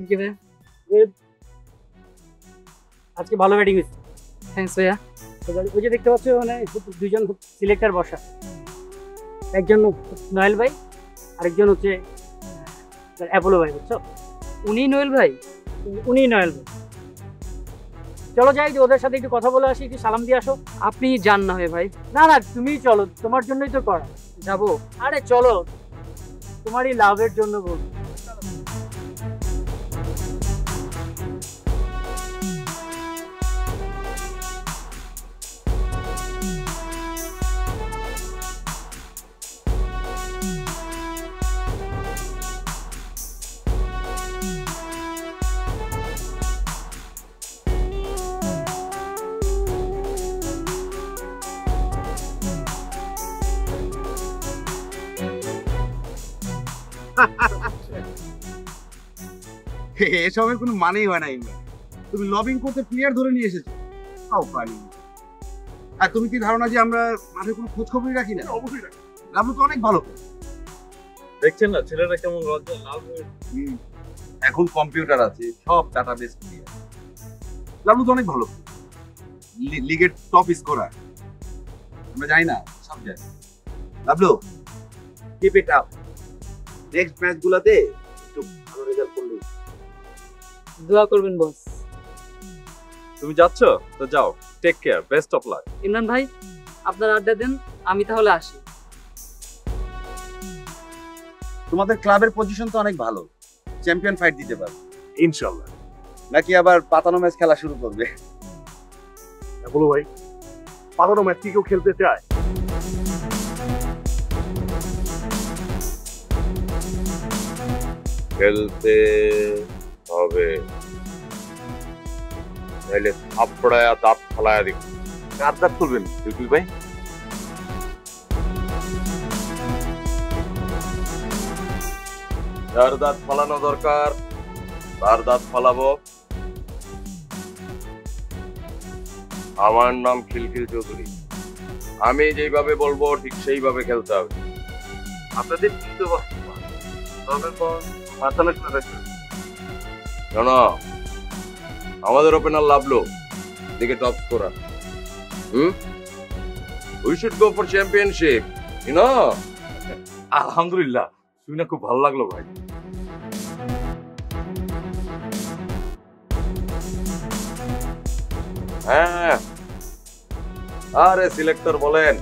Thank you ভাইয়া। আজকে ভালো ব্যাটিং হয়েছে। থ্যাঙ্কস ভাইয়া। ওই যে দেখতে পাচ্ছ মানে দুজন সিলেক্টর বসা, একজন নয়েল ভাই আরেকজন হচ্ছে অ্যাপোলো ভাই, বুঝছো? উনি নোয়েল ভাই? উনি নয়েল ভাই। চলো যাই, যে ওদের সাথে একটু কথা বলে আসি, একটু সালাম দিয়ে আসো। আপনি যান না হয় ভাই। না না, তুমিই চলো, তোমার জন্যই তো করা। যাবো? আরে চলো, তোমারই লাভের জন্য বলবো। এসবের কোনো মানেই হয় না ইমরান। তুমি লবিং করতে প্লেয়ার ধরে নিয়ে এসেছো, তাও পারি। আর তুমি কি ধারণা যে আমরা মাঠে কোনো খোঁজ খবরই রাখি না? অবশ্যই রাখি। লাভলু তো অনেক ভালো। দেখছেন না ছেলেরা কেমন লজ্জা লাভ হয়ে। এখন কম্পিউটার আছে, সব ডাটাবেস ক্লিয়ার। লাভলু তো অনেক ভালো, লিগের টপ স্কোরার। আমরা জানি না, সব জানি। Lavlu, keep it up. Next ম্যাচগুলোতে একটু ভালো রেজাল্ট করলে। দোয়া করবেন বস। তুমি যাচ্ছ তো যাও, take care, best of luck. Imran ভাই, আপনার আড্ডা দেন, আমি তাহলে আসি। তোমাদের ক্লাবের পজিশন তো অনেক ভালো, চ্যাম্পিয়ন ফাইট দিতে পারবে ইনশাআল্লাহ। নাকি আবার পাতানো ম্যাচ খেলা শুরু করবে? বলো ভাই, পাতানো ম্যাচ কি কেউ খেলতে চায়? খেলতে হবে, তাহলে থাপড়ায়া দাঁত ফালায়া দিব। কার দাঁত তুলবেন বিলকুল ভাই? যার দাঁত ফালানো দরকার তার দাঁত ফালাবো। আমার নাম খিলখিল চৌধুরী, আমি যেইভাবে বলবো ঠিক সেইভাবে খেলতে হবে। আপনাদের কিন্তু শোনো, আমাদের ওপেনার লাভলো, দিকে top scorer. We should go for championship, you know. আলহামদুলিল্লাহ, শুনে খুব ভালো লাগলো ভাই। হ্যাঁ, আরে সিলেক্টর বলেন।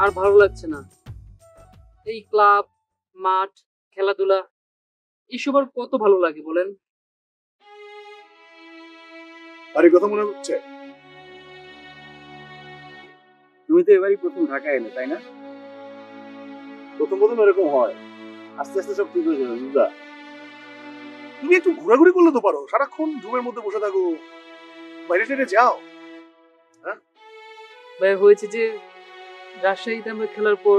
আর ভালো লাগছে না। এই ক্লাব, মাঠ, খেলাধুলা এসব আর কত ভালো লাগে বলেন? বাড়ির কথা মনে হচ্ছে? তুমি তো এবারই প্রথম ঢাকায় এলে, তাই না? প্রথম প্রথম এরকম হয়, আস্তে আস্তে সব ঠিক হয়ে যাবে। বুঝলা, তুমি একটু ঘোরাঘুরি করলে তো পারো, সারাক্ষণ রুমের মধ্যে বসে থাকো, বাইরে টাইরে যাও। ভাই হয়েছে যে রাজশাহীতে আমরা খেলার পর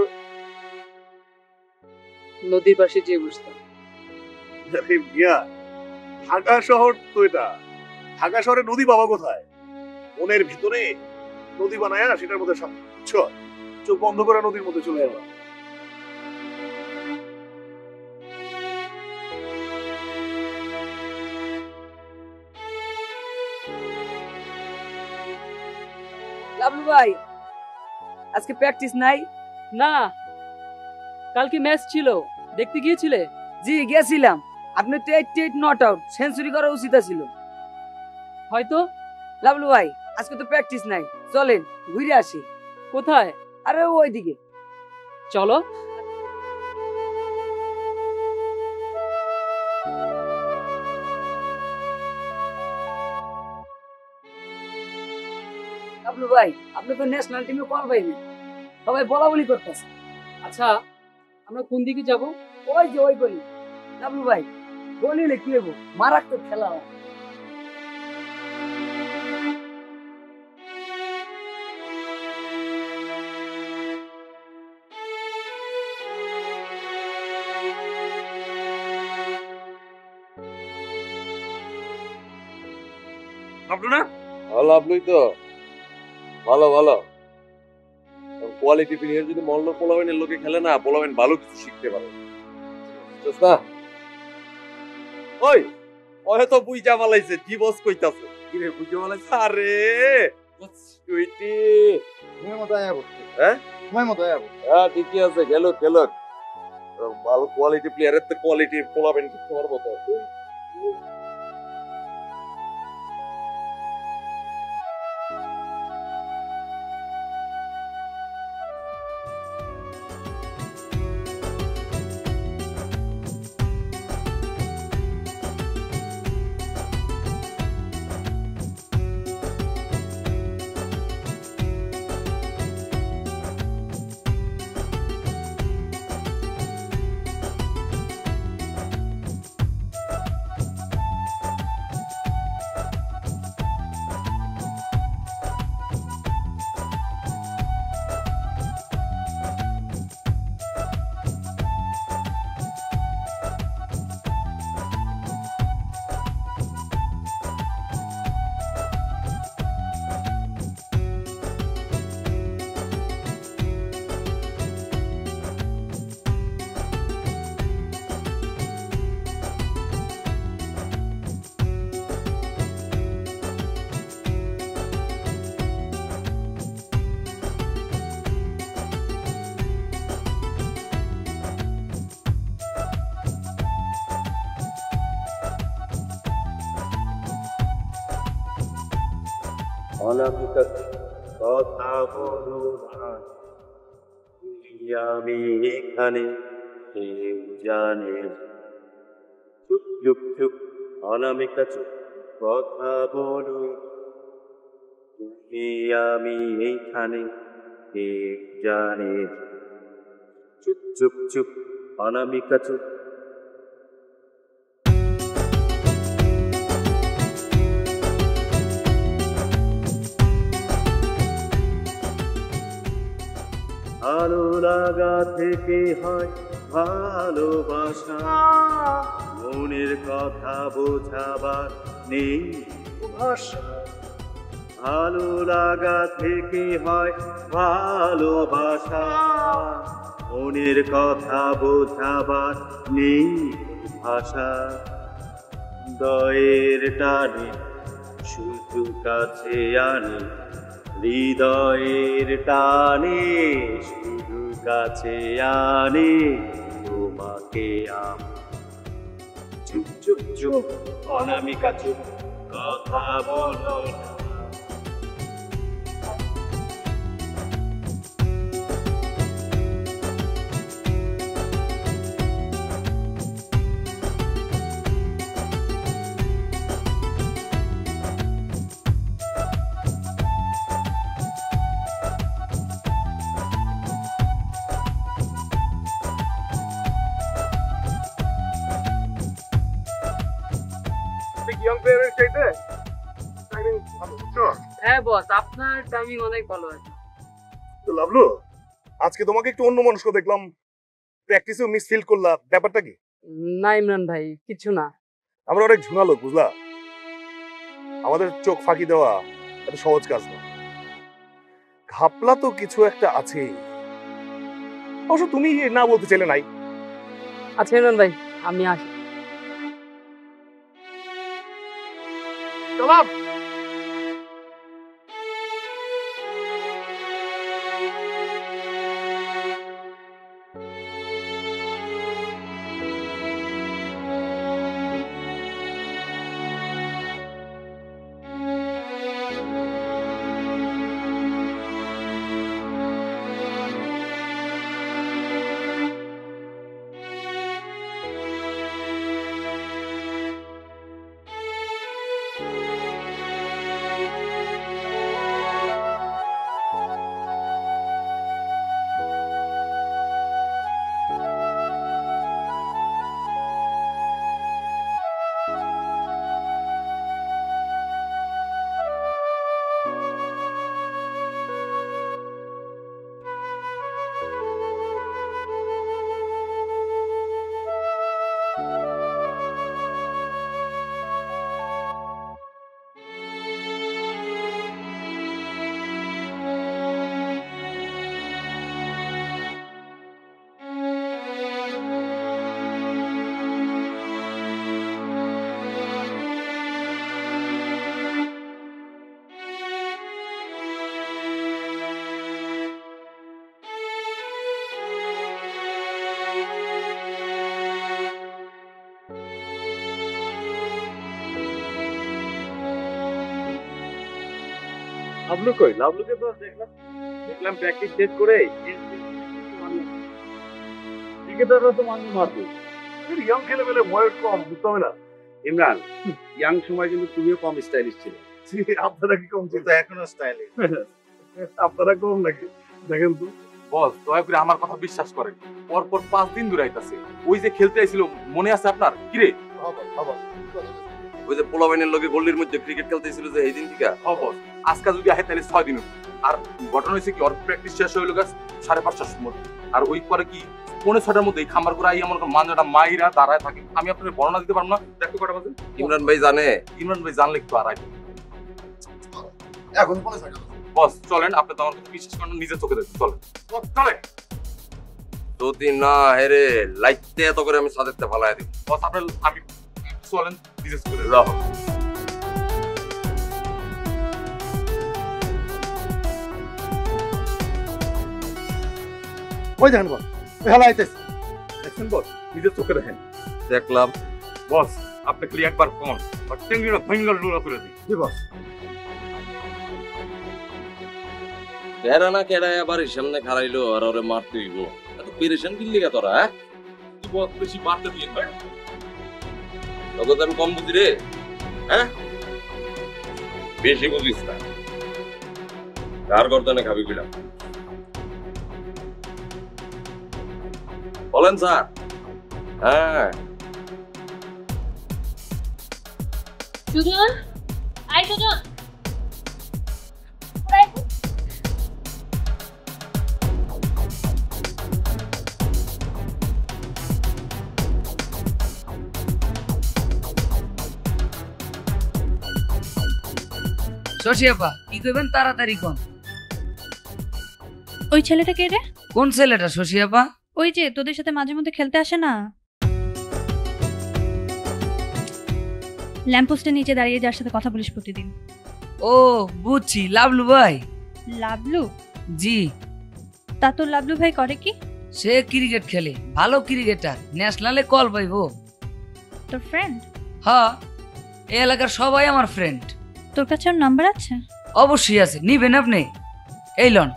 নদীর পাশে যেয়ে বসতাম। আরে মিয়া, ঢাকা শহর তো এটা, ঢাকা শহরে নদী পাবা কোথায়? মনের ভিতরে নদী বানায় সেটার মধ্যে চোখ বন্ধ করে নদীর মধ্যে চলে যাবা। লাবলু ভাই, আজকে প্র্যাকটিস নাই? না, কালকে ম্যাচ ছিল, দেখতে গিয়েছিলে? জি গেছিলাম। আপনি তো 88 নট আউট, সেঞ্চুরি করা উচিত ছিল। হয়তো। লাবলু ভাই, আজকে তো প্র্যাকটিস নাই, চলেন ঘুরে আসি। কোথায়? আরে ওইদিকে চলো। লাবলু ভাই, আপনি তো ন্যাশনাল টিমে কল পাইনি, সবাই বলা বলি করতেছে। আচ্ছা, আমরা কোন দিকে যাব? ওই যে ওই গলি। লাবলু ভাই, গলিলে কি হবো, মারাত্মক খেলা হয়। না লাভলুই তো ভালো ভালো কোয়ালিটি প্লেয়ার যদি মল্ল পোলাবেনের লোকে খেলে না, পোলাবেন ভালো কিছু শিখতে পারে। না ওই ওহে তো বুইজা বালাইছে, কি বস কইতাছে? কি রে বুইজা বালাইছে? আরে সুইটি সময় মতো আয়া পড়ছে। হ্যাঁ সময় মতো আয়া পড়ছে। হ্যাঁ ঠিকই আছে, গেল ভালো কোয়ালিটি প্লেয়ারের তো কোয়ালিটি পোলাবেন শিখতে পারবো তো। অনামিকা কথা বলো না, আমি এখানে কেউ জানে। চুপ চুপ চুপ অনামিকা চুপ, কথা বলো, তুমি আমি এইখানে কেউ জানে। চুপ চুপ চুপ অনামিকা চুপ। ভালো লাগা থেকে হয় ভালোবাসা, মনের কথা বোঝাবার নেই ভাষা। ভালো লাগা থেকে হয় ভালোবাসা, মনের কথা বোঝাবার নেই ভাষা। দয়ের টানে শুধু কাছে আনে, হৃদয়ের টানে শুধু কাছে আনে তোমাকে। চুপ চুপ চুপ অনামিকা চুপ, কথা বলো না। ইয়াং প্লেয়ারের চাইতে টাইমিং ভালো, বুঝছো? হ্যাঁ বস, আপনার টাইমিং অনেক ভালো আছে। তো লাভলু, আজকে তোমাকে একটু অন্য মানুষ দেখলাম, প্র্যাকটিসেও মিস ফিল করলা, ব্যাপারটা কি? না ইমরান ভাই, কিছু না। আমরা অনেক ঝুনা লোক, বুঝলা? আমাদের চোখ ফাঁকি দেওয়া এত সহজ কাজ না। ঘাপলা তো কিছু একটা আছে, অবশ্য তুমি না বলতে চাইলে নাই। আচ্ছা ইমরান ভাই, আমি আসি। জনাব, লাভলু কই? লাভলুকে তো দেখলাম প্র্যাকটিস শেষ করে ক্রিকেটাররা তো মারবে মারবে। ইয়াং ছেলে পেলে বয়স কম, বুঝতে হবে না? ইমরান, ইয়াং সময় কিন্তু তুমিও কম স্টাইলিশ ছিল। ছি, আপনারা কি কম ছিল? তো এখনো স্টাইলিশ। আপনারা কম নাকি? দেখেন তো, বস দয়া করে আমার কথা বিশ্বাস করেন, পরপর 5 দিন ধরে আইতাছে। ওই যে খেলতে আইছিল মনে আছে আপনার? কিরে ওই যে পোলাবাইনের লগে গল্লির মধ্যে ক্রিকেট খেলতেছিল যে এই দিন থেকে? বস, আজকে যদি আহে তাহলে 6 দিন। আর ঘটনা হয়েছে কি, ওর প্র্যাকটিস শেষ হইল গাছ 5:30টার সময়। আর ওই পরে কি 5:45টার মধ্যে এই খামার করে আই আমার মানজাটা মাইরা দাঁড়ায় থাকে। আমি আপনার বর্ণনা দিতে পারবো না। দেখো কটা বাজে? ইমরান ভাই জানে? ইমরান ভাই জানলে একটু আর আইবে। এখন বলে থাকে বস চলেন, আপনি তো আমার কথা বিশ্বাস করেন না, নিজের চোখে দেখুন। চলেন চলেন। যদি না হেরে লাইটতে এত করে আমি সাদেরতে ফালাই দিই। বস আপনার আমি চলেন নিজের চোখে দেখুন। রাহ ওই দেখেন বল, খেলা আইতেছে। দেখছেন বস, নিজের চোখে দেখেন। দেখলাম। বস আপনি খালি একবার কোন আর টেঙ্গিটা ফিঙ্গার লুরা করে দিন। কি বস? কেডা না কেডায় আবার সামনে খারাইলো আর ওরে মারতে হইব। এত পেরেশান কি লিগা তোরা? তুই বস বেশি বাড়তে দিয়ে ভাই। তখন আমি কম বুঝি রে? হ্যাঁ, বেশি বুঝিস না। কার গর্দনে খাবি বিলা? বলেন স্যার। হ্যাঁ সুজন, আই সুজন। শশী আপা, কি কইবেন তাড়াতাড়ি কোন? ওই ছেলেটা কে রে? কোন ছেলেটা শশী আপা? ওই যে তোদের সাথে মাঝে মধ্যে খেলতে আসে না, ল্যাম্পপোস্টের নিচে দাঁড়িয়ে যার সাথে কথা বলিস প্রতিদিন। ও বুঝছি, লাভলু ভাই। লাভলু? জি। তা তোর লাভলু ভাই করে কি? সে ক্রিকেট খেলে, ভালো ক্রিকেটার, ন্যাশনালে কল পাইবো। তোর ফ্রেন্ড? হ্যাঁ, এই এলাকার সবাই আমার ফ্রেন্ড। তোর কাছে ওর নাম্বার আছে? অবশ্যই আছে, নিবেন আপনি? এই লন।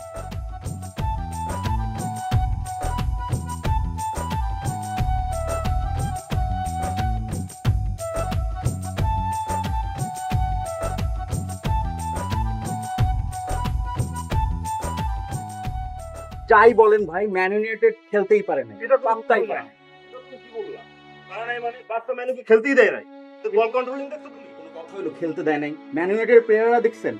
যাই বলেন ভাই, ম্যান ইউনাইটেড খেলতেই পারে না। এটা পাত্তাই পারে না। কি বললাম? মানে বাচ্চা ম্যানুকে খেলতেই দেয় নাই। তো বল কন্ট্রোলিং দেখছো তুমি? কথা হলো খেলতে দেয় নাই। ম্যান ইউনাইটেডের প্লেয়াররা দেখছেন?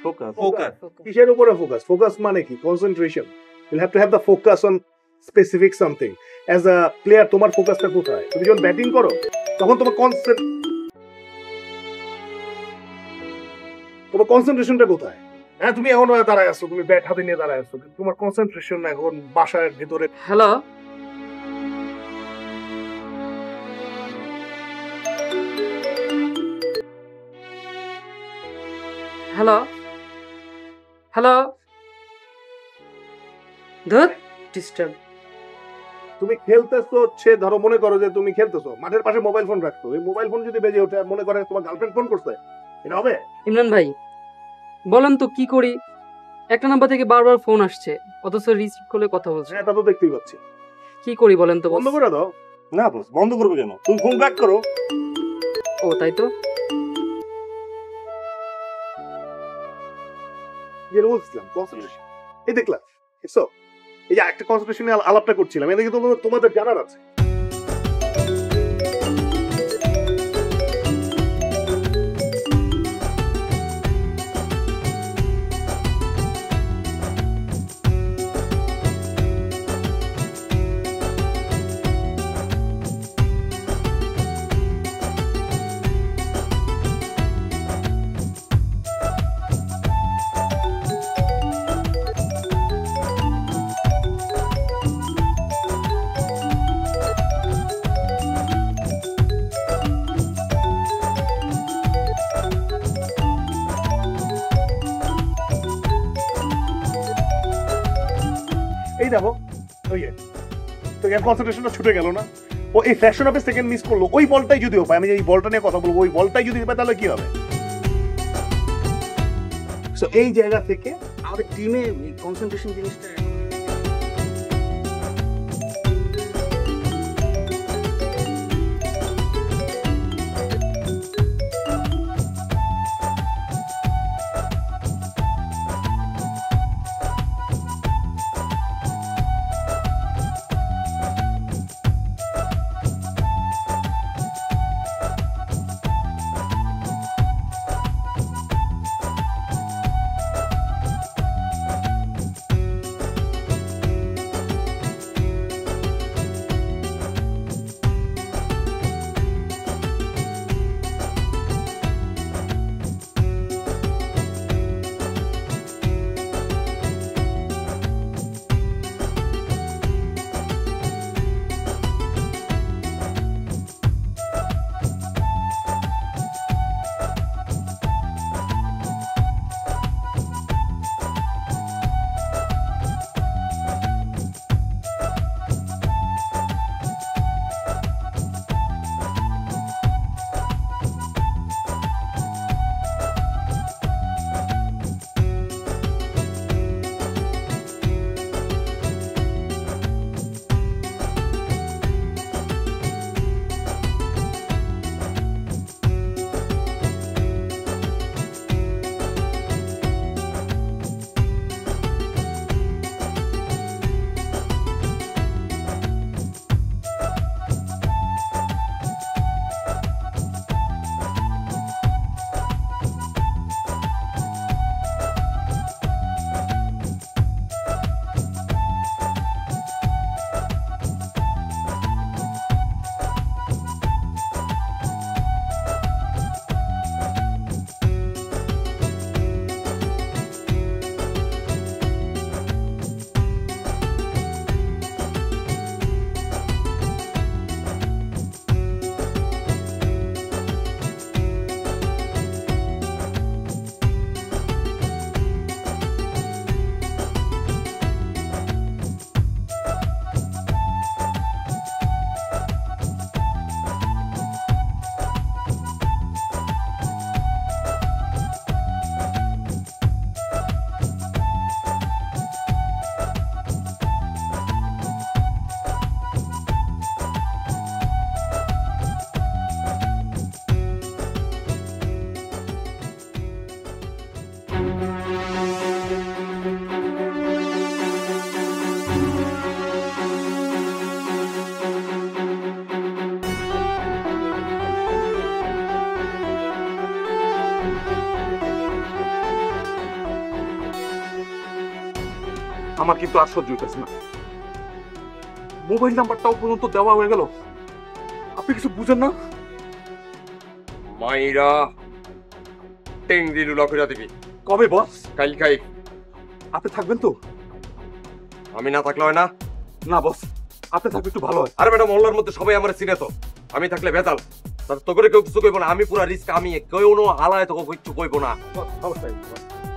ফোকাস ফোকাস কিসের উপরে ফোকাস? ফোকাস মানে কি? Concentration. You have to have the focus on specific something. As a player তোমার ফোকাসটা কোথায়? তুমি যখন ব্যাটিং করো তখন তোমার কনসেন্ট্রেশনটা কোথায়? হ্যাঁ, তুমি এখন দাঁড়ায় আসছো, তুমি ব্যাট হাতে নিয়ে দাঁড়ায় আসছো, কিন্তু তোমার কনসেন্ট্রেশন এখন বাসার ভিতরে। হ্যালো হ্যালো হ্যালো ধুত ডিস্টার্ব। তুমি খেলতেছো হচ্ছে, ধরো মনে করো যে তুমি খেলতেছো, মাঠের পাশে মোবাইল ফোন রাখছো, এই মোবাইল ফোন যদি বেজে ওঠে আর মনে করে তোমার গার্লফ্রেন্ড ফোন করছে, এটা হবে? ইমরান ভাই বলেন তো কি করি, একটা নাম্বার থেকে বারবার ফোন আসছে অথচ রিসিভ করলে কথা বলছে। হ্যাঁ, তা তো দেখতেই পাচ্ছি। কি করি বলেন তো বন্ধ করে দাও। না বস, বন্ধ করবে কেন? তুমি ফোন ব্যাক করো। ও তাই তো। যেটা বলছিলাম কনসেন্ট্রেশন, এই দেখলাম দেখছো, এই যে একটা কনসেন্ট্রেশনে আলাপটা করছিলাম, এদিকে তো তোমাদের জানার আছে। এই দেখো, ওই তো কনসেন্ট্রেশনটা ছুটে গেল না? ও এই fraction of A second miss করলো, ওই বলটাই যদিও পায়, আমি এই বলটা নিয়ে কথা বলবো, ওই বলটাই যদি পায় তাহলে কি হবে? সো এই জায়গা থেকে আমাদের টিমে কনসেন্ট্রেশন জিনিসটা আমার কিন্তু আর সহ্য হইতেছে না। মোবাইল নাম্বারটাও পর্যন্ত দেওয়া হয়ে গেল, আপনি কিছু বুঝেন না? মাইরা টেংরি লুলা করে দিবি। কবে বস? কাল খাই। আপনি থাকবেন তো? আমি না থাকলে হয় না? না বস, আপনি থাকলে একটু ভালো হয়। আরে ম্যাডাম, মহল্লার মধ্যে সবাই আমার চিনে তো, আমি থাকলে বেতাল। তো করে কেউ কিছু কইব না, আমি পুরা রিস্ক, আমি কেউ হালায় তোকে কিছু কইব না।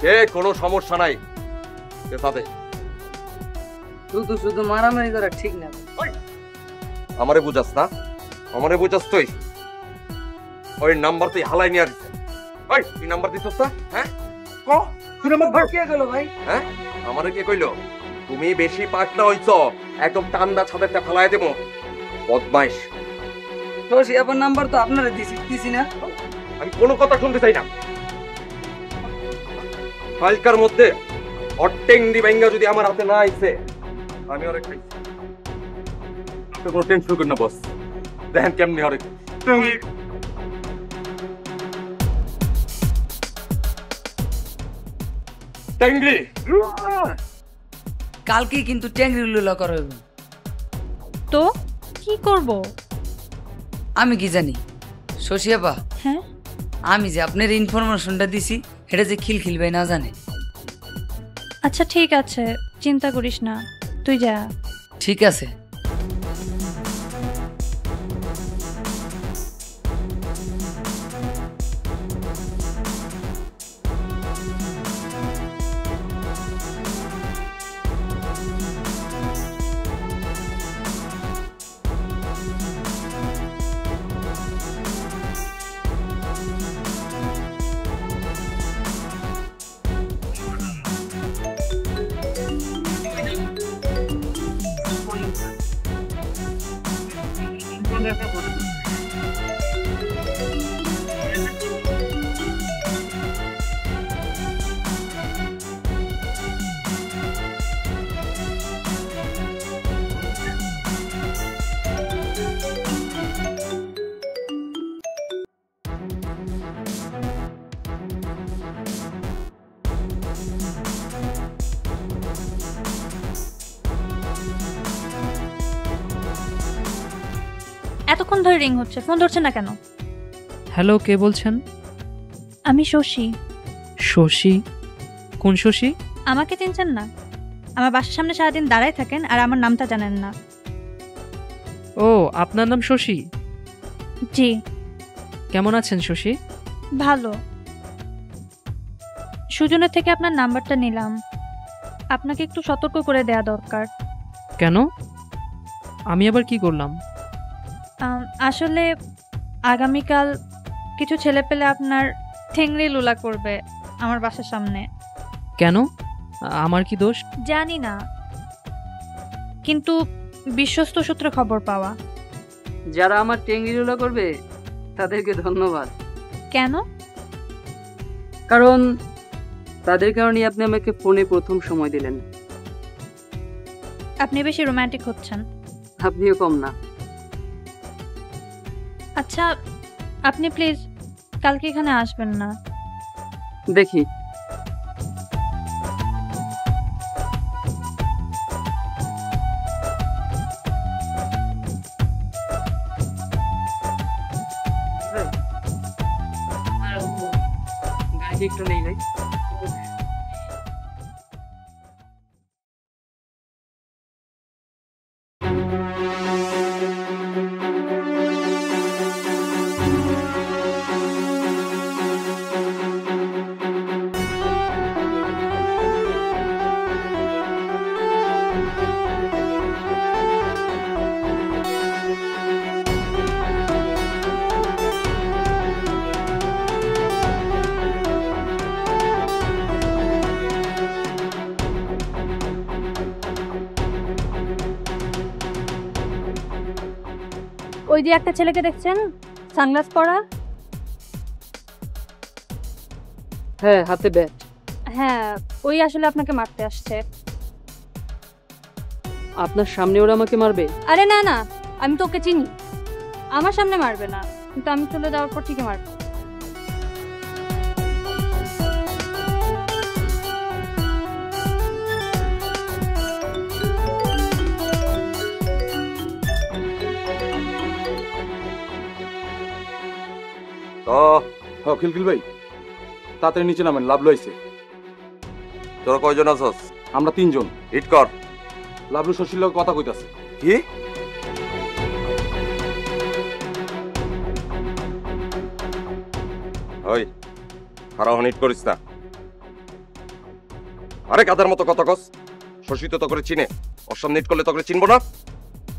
কে কোনো সমস্যা নাই সাথে। শুধু শুধু মারামারি করা ঠিক না। আমারে বুঝাস না? আমারে বুঝাস তুই? ওই নাম্বার তুই হালাই নিয়ে আসছে। ওই তুই নাম্বার দিছস না? হ্যাঁ ক তুই নাম্বার ধর। কে গেল ভাই? হ্যাঁ আমারে কে কইলো? তুমি বেশি পাকনা হইছো, একদম টান্ডা ছাদেরটা ফেলায় দেবো। বদমাইশ। শশী আবার নাম্বার তো আপনারা দিছি না। আমি কোনো কথা শুনতে চাই না। কালকার মধ্যে অটেংডি ব্যাঙ্গা যদি আমার হাতে না আইছে, আমি অনেক খাইছি। আপনি কোনো টেনশন করেন না বস, দেখেন কেমনি হরে। টেংরি কালকে কিন্তু ট্যাংরি লুলা করা হইব। তো কি করব? আমি কি জানি শশী আপা, হ্যাঁ আমি যে আপনার ইনফরমেশনটা দিছি এটা যে খিলখিল ভাই না জানে। আচ্ছা ঠিক আছে, চিন্তা করিস না, তুই যা। ঠিক আছে। এতক্ষণ ধরে রিং হচ্ছে, ফোন ধরছে না কেন? হ্যালো, কে বলছেন? আমি শশী। শশী? কোন শশী? আমাকে চিনছেন না? আমার বাসার সামনে সারাদিন দাঁড়ায় থাকেন আর আমার নামটা জানেন না। ও, আপনার নাম শশী? জি। কেমন আছেন শশী? ভালো। সুজনের থেকে আপনার নাম্বারটা নিলাম, আপনাকে একটু সতর্ক করে দেয়া দরকার। কেন? আমি আবার কি করলাম? আসলে আগামীকাল কিছু ছেলে পেলে আপনার ঠেংরি লুলা করবে আমার বাসার সামনে। কেন? আমার কি দোষ? জানি না, কিন্তু বিশ্বস্ত সূত্রে খবর পাওয়া। যারা আমার টেংরি লুলা করবে তাদেরকে ধন্যবাদ। কেন? কারণ তাদের কারণে আপনি আমাকে ফোনে প্রথম সময় দিলেন। আপনি বেশি রোমান্টিক হচ্ছেন। আপনিও কম না। আচ্ছা, আপনি প্লিজ কালকে এখানে আসবেন না। দেখি। গাড়ি একটু নেই ভাই। ওই যে একটা ছেলেকে দেখছেন সানগ্লাস পরা? হ্যাঁ, হাতে ব্যাট। হ্যাঁ, ওই আসলে আপনাকে মারতে আসছে। আপনার সামনে ওরা আমাকে মারবে? আরে না না, আমি তো ওকে চিনি। আমার সামনে মারবে না, কিন্তু আমি চলে যাওয়ার পর ঠিকই মারবে। খিলখিল ভাই তাড়াতাড়ি নিচে নামেন, লাভলু আইছে। তোরা কয়জন আছস? আমরা 3 জন। হিট কর। লাভলু শশীর লগে কথা কইতাছে। কি? ওই খারাপ হিট করিস না। আরে গাধার মতো কথা কস। শশী তো করে চিনে, ওর সামনে হিট করলে তোকে চিনবো না?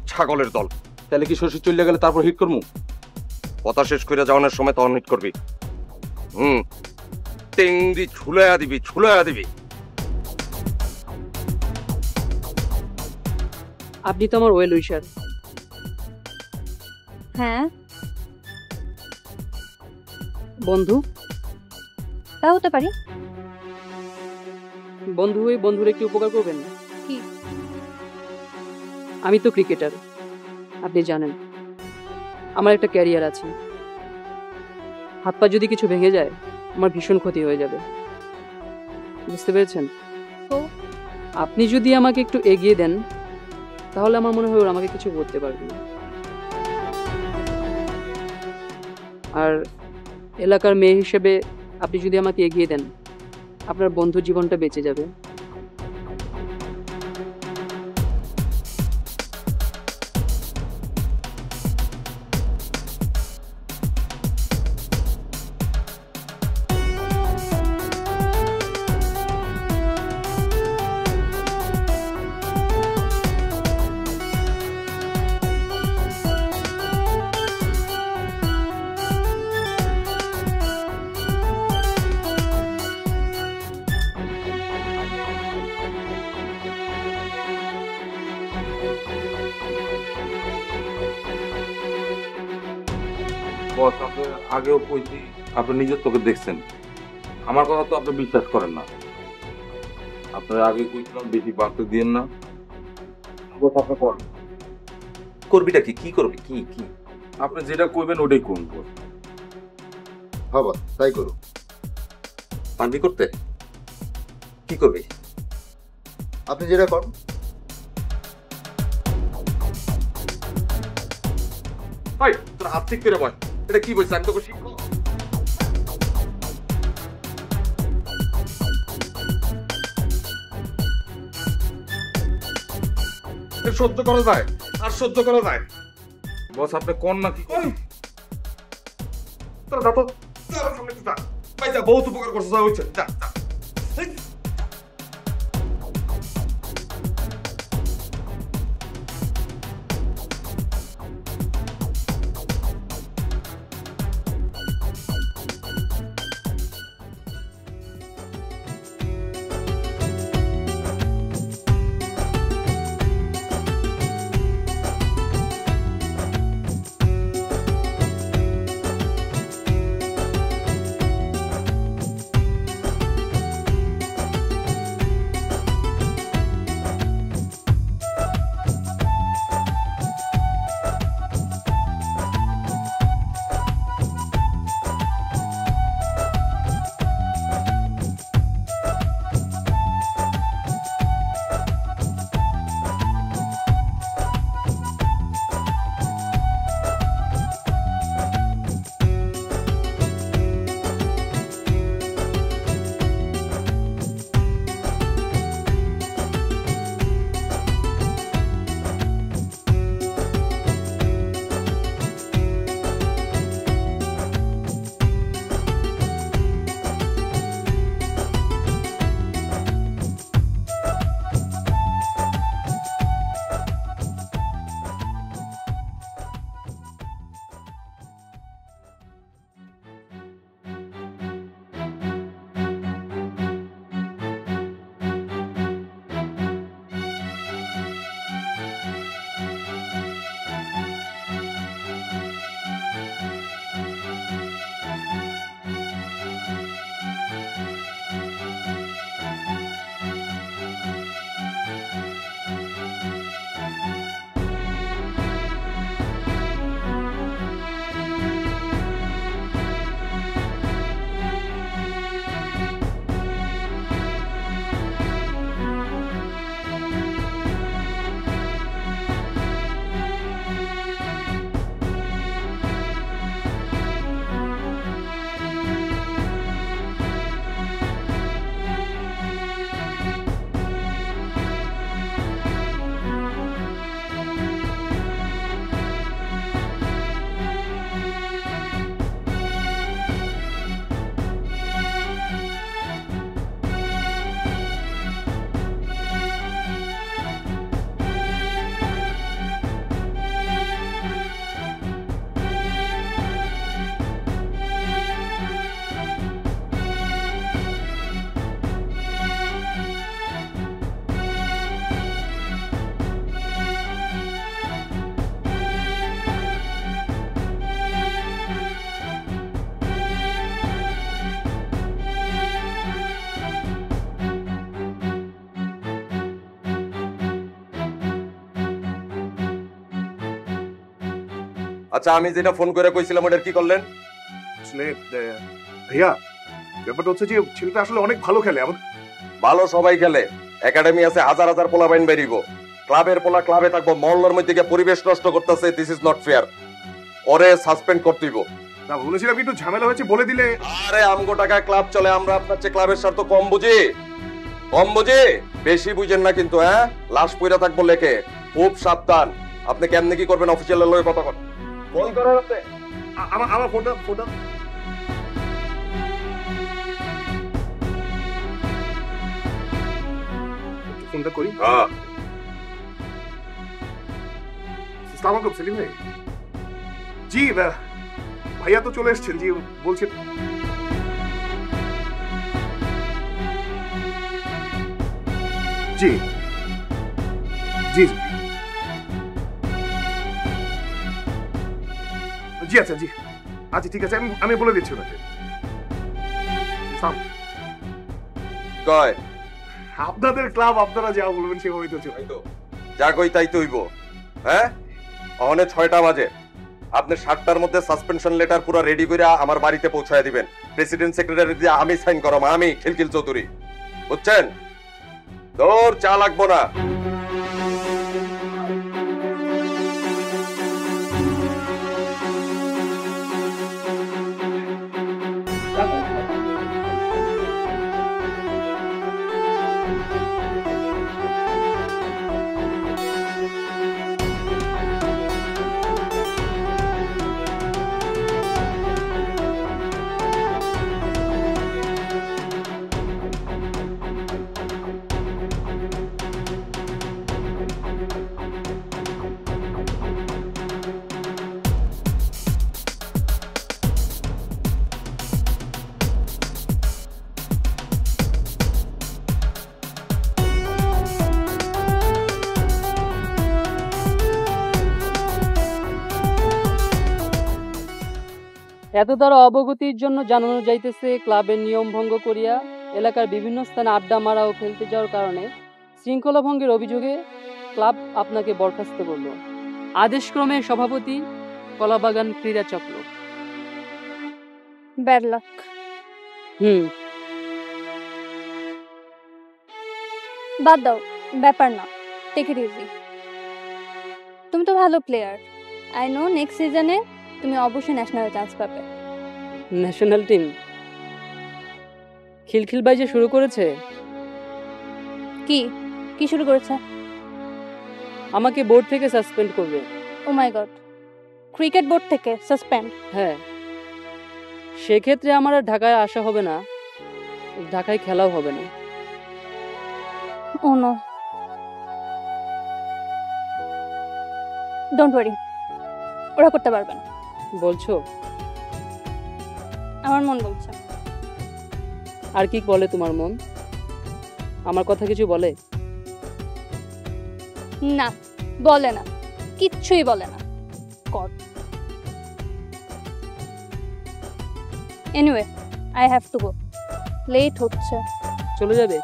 ছাগলের দল। তাহলে কি শশী চলে গেলে তারপর হিট করবো? কথা শেষ করে যাওয়ানোর সময় তখন হিট করবি। টেংদি ছুলাইয়া দিবি, ছুলাইয়া দিবি। আপনি তো আমার ওয়েল উইশার। হ্যাঁ, বন্ধু তা হতে পারি। বন্ধু হয়ে বন্ধুর একটি উপকার করবেন না? কি? আমি তো ক্রিকেটার, আপনি জানেন। আমার একটা ক্যারিয়ার আছে। হাত পা যদি কিছু ভেঙে যায় আমার ভীষণ ক্ষতি হয়ে যাবে, বুঝতে পেরেছেন? তো আপনি যদি আমাকে একটু এগিয়ে দেন তাহলে আমার মনে হয় ওরা আমাকে কিছু করতে পারবে না। আর এলাকার মেয়ে হিসেবে আপনি যদি আমাকে এগিয়ে দেন আপনার বন্ধুর জীবনটা বেঁচে যাবে। বস, আপনি আগেও কইছি, আপনি নিজের চোখে দেখছেন। আমার কথা তো আপনি বিশ্বাস করেন না। আপনার আগে কইছিলাম বেশি বাড়তে দিয়েন না। বস, আপনি করেন। করবিটা কি? কি করবি? কি কি? আপনি যেটা কইবেন ওটাই করুন বস। হ্যাঁ বস, তাই করো। পারবি করতে? কি করবি? আপনি যেটা করেন। ভাই তোর হাত ঠিক করে বয়। এটা কি বলছিস? আমি তোকে শিখবো। সহ্য করা যায়, আর সহ্য করা যায়। বস, আপনি কোন না কি করেন? তোর দাঁত সামনে যা। ভাই যা, বহুত উপকার করছিস, যা হইছে, যা যা। আচ্ছা আমি যেটা ফোন করে কইছিলাম ওটার কি করলেন? আসলে ভাইয়া ব্যাপারটা হচ্ছে যে ছেলেটা আসলে অনেক ভালো খেলে। ভালো সবাই খেলে, একাডেমি আছে, হাজার হাজার পোলা বাইন বেরিব, ক্লাবের পোলা ক্লাবে থাকবো, মহল্লার মধ্যে গিয়ে পরিবেশ নষ্ট করতেছে। This is not fair. ওরে সাসপেন্ড করতে হইব। না বলেছিলাম একটু ঝামেলা হয়েছে বলে দিলে। আরে আমগো টাকা ক্লাব চলে, আমরা আপনার চেয়ে ক্লাবের স্বার্থ কম বুঝি? কম বুঝি? বেশি বুঝেন না কিন্তু। হ্যাঁ, লাশ পইরা থাকবো লেখে, খুব সাবধান। আপনি কেমনে কি করবেন অফিসিয়ালের লগে কথা বলেন। ফোন করেন আপনি। আমার ফোনটা ফোনটা করি। হ্যাঁ আসসালামু আলাইকুম সেলিম ভাই। জি ভাইয়া তো চলে এসেছেন। জি বলছেন জি জি জি আচ্ছা জি আচ্ছা ঠিক আছে, আমি বলে দিচ্ছি ওনাকে। কয় আপনাদের ক্লাব আপনারা যা বলবেন সেভাবেই তো চলে। যা কই তাই তো হইব। হ্যাঁ, অনে 6টা বাজে। আপনি 7টার মধ্যে সাসপেনশন লেটার পুরো রেডি করে আমার বাড়িতে পৌঁছায় দিবেন। প্রেসিডেন্ট সেক্রেটারি দিয়ে আমি সাইন করাম, আমি খিলখিল চৌধুরী, বুঝছেন? তোর চা লাগবো না। এত দ্বারা অবগতির জন্য জানানো যাইতেছে, ক্লাবের নিয়ম ভঙ্গ করিয়া এলাকার বিভিন্ন স্থানে আড্ডা মারা ও খেলতে যাওয়ার কারণে শৃঙ্খলা ভঙ্গের অভিযোগে ক্লাব আপনাকে বরখাস্ত করল। আদেশক্রমে সভাপতি, কলাবাগান ক্রীড়া চক্র। Bad luck. বাদ দাও, ব্যাপার না, টেক ইট ইজি। তুমি তো ভালো প্লেয়ার, আই নো নেক্সট সিজনে তুমি অবশ্যই ন্যাশনাল চান্স পাবে। National team? খিলখিল বাই যে শুরু করেছে। কি কি শুরু করেছে? আমাকে বোর্ড থেকে সাসপেন্ড করবে। ও মাই গড, ক্রিকেট বোর্ড থেকে সাসপেন্ড? হ্যাঁ, সেক্ষেত্রে আমার আর ঢাকায় আসা হবে না, ঢাকায় খেলাও হবে না। ও নো, ডোন্ট ওয়ারি, ওরা করতে পারবে না। বলছো? আমার মন বলছে। আর কি বলে তোমার মন? আমার কথা কিছু বলে? না, বলে না, কিচ্ছুই বলে না। God. Anyway, I have to go, late হচ্ছে। চলে যাবে?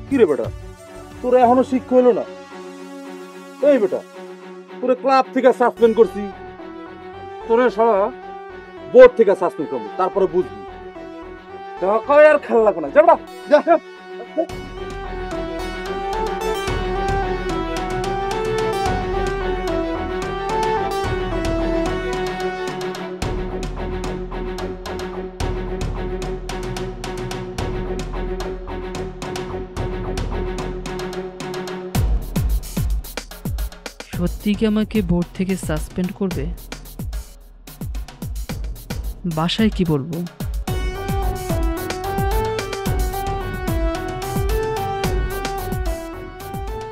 কিরে বেটা, তোরা এখনো শিক্ষা হইলো না? এই বেটা, তোরে ক্লাব থেকে সাসপেন্ড করছি, তোরে সারা বোর্ড থেকে সাসপেন্ড করবো, তারপরে বুঝবি। ঢাকায় আর খেলা লাগবে না, যা বেটা, যা। সত্যি কি আমাকে বোর্ড থেকে সাসপেন্ড করবে? বাসায় কি বলবো?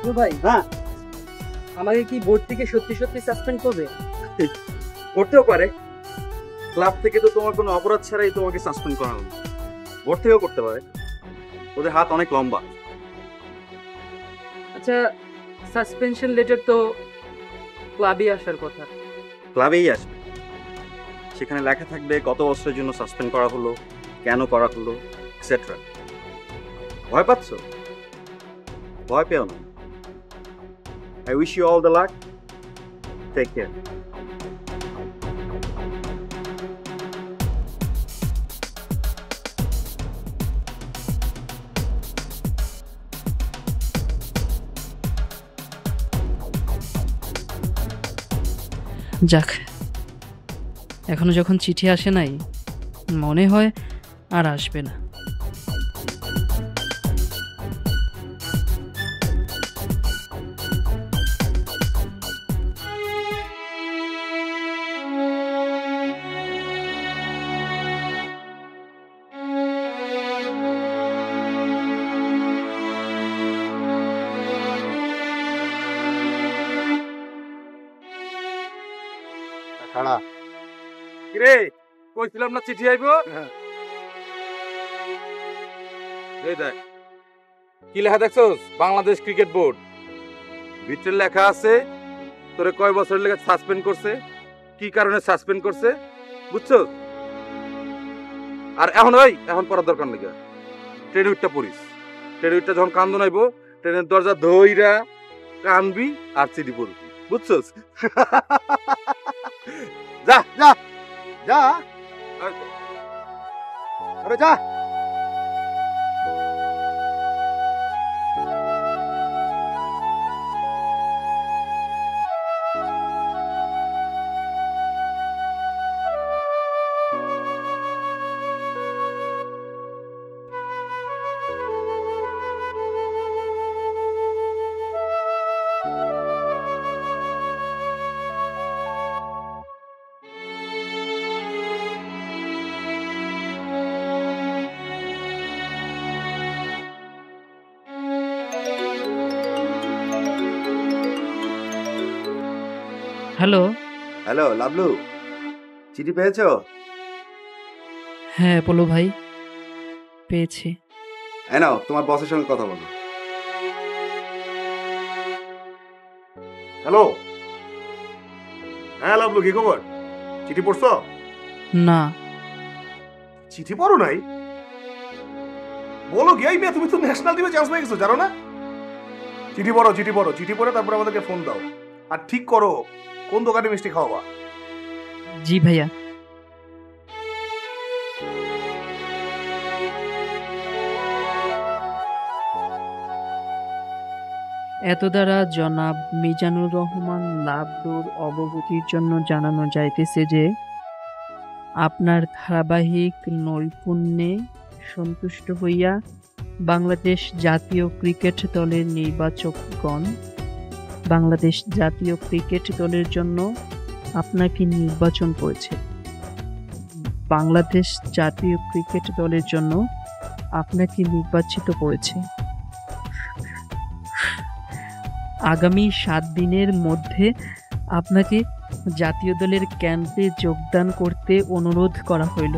লাভলু ভাই, হ্যাঁ আমাকে কি বোর্ড থেকে সত্যি সত্যি সাসপেন্ড করবে? করতেও পারে। ক্লাব থেকে তো তোমার কোনো অপরাধ ছাড়াই তোমাকে সাসপেন্ড করা হলো। বোর্ড থেকেও করতে পারে, ওদের হাত অনেক লম্বা। আচ্ছা, সাসপেনশন লেটার তো ক্লাবে আসার কথা। ক্লাবেই আসবে, সেখানে লেখা থাকবে কত বছরের জন্য সাসপেন্ড করা হলো, কেন করা হলো, এক্সেট্রা। ভয় পাচ্ছ? ভয় পেও না। I wish you all the luck. Take care. যাক, এখনো যখন চিঠি আসে নাই, মনে হয় আর আসবে না। কিরে, কইছিলাম না চিঠি আইবো? এই দেখ, কি লেখা দেখছস? Bangladesh cricket board. ভিতরে লেখা আছে তোরে কয় বছরের লেগে সাসপেন্ড করছে, কি কারণে সাসপেন্ড করছে, বুঝছো? আর এখন পড়ার দরকার নেই। ট্রেনে উঠটা পড়িস। ট্রেনে উঠটা যখন কান্দন আইবো, ট্রেনের দরজা ধইরা কানবি আর চিঠি পড়বি, বুঝছস? যা যা যা, আরে যা। হ্যালো। হ্যালো লাভলু, চিঠি পেয়েছো? হ্যাঁ অ্যাপোলো ভাই, পেয়েছি। হ্যাঁ, নাও তোমার বসের সঙ্গে কথা বলো। হ্যালো, হ্যাঁ লাভলু, কি খবর? চিঠি পড়ছো? না। চিঠি পড়ো নাই? বলো কি এই মেয়ে, তুমি তো ন্যাশনাল টিমে চান্স পেয়ে গেছো, জানো না? চিঠি পড়ো, চিঠি পড়ো, চিঠি পড়ে তারপরে আমাদেরকে ফোন দাও। আর ঠিক করো কোন দোকানে মিষ্টি খাওয়াবা। জি ভাইয়া। এত দ্বারা জনাব মিজানুর রহমান লাভলুর অবগতির জন্য জানানো যাইতেছে যে আপনার ধারাবাহিক নৈপুণ্যে সন্তুষ্ট হইয়া বাংলাদেশ জাতীয় ক্রিকেট দলের নির্বাচকগণ বাংলাদেশ জাতীয় ক্রিকেট দলের জন্য আপনাকে নির্বাচন করেছে। বাংলাদেশ জাতীয় ক্রিকেট দলের জন্য আপনাকে নির্বাচিত করেছে। আগামী 7 দিনের মধ্যে আপনাকে জাতীয় দলের ক্যাম্পে যোগদান করতে অনুরোধ করা হইল।